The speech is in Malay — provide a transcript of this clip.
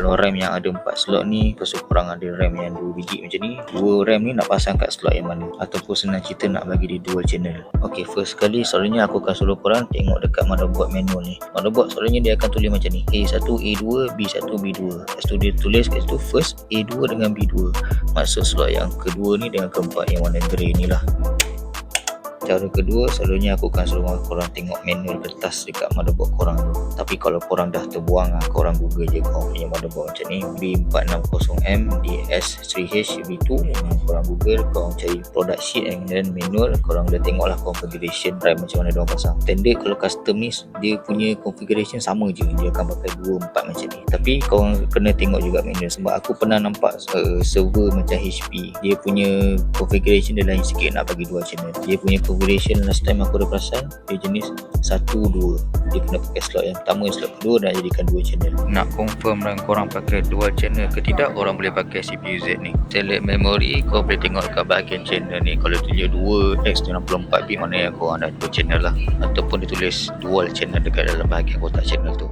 kalau RAM yang ada 4 slot ni, lepas tu korang ada RAM yang 2 biji macam ni, 2 RAM ni nak pasang kat slot yang mana, ataupun senang cerita nak bagi dia dual channel. Ok, first sekali selalunya aku akan suruh korang tengok dekat motherboard manual ni. Motherboard selalunya dia akan tulis macam ni, A1, A2, B1, B2. Lepas tu dia tulis kat situ first A2 dengan B2, maksud slot yang kedua ni dengan keempat yang warna grey ni lah. Cara kedua, selalunya aku akan suruh korang tengok manual kertas dekat motherboard korang tu. Tapi kalau korang dah terbuang, korang google je korang punya motherboard macam ni, B460M DS3H B2, korang google, korang cari product sheet and then manual, korang dah tengok lah configuration RAM macam mana diorang pasang. Standard kalau custom ni dia punya configuration sama je, dia akan pakai 24 macam ni. Tapi korang kena tengok juga manual, sebab aku pernah nampak server macam HP, dia punya configuration dia lain sikit, nak bagi dual channel. Dia punya configuration last time aku dah perasan dia jenis 1-2, dia kena pakai slot yang pertama, slot kedua dan jadikan 2 channel. Nak confirm dan korang pakai dual channel ke tidak, korang boleh pakai CPU Z ni. Select memory, korang boleh tengok kat bahagian channel ni, kalau tulis 2x64 bit, maknanya korang dah 2 channel lah, ataupun dia tulis dual channel dekat dalam bahagian kotak channel tu.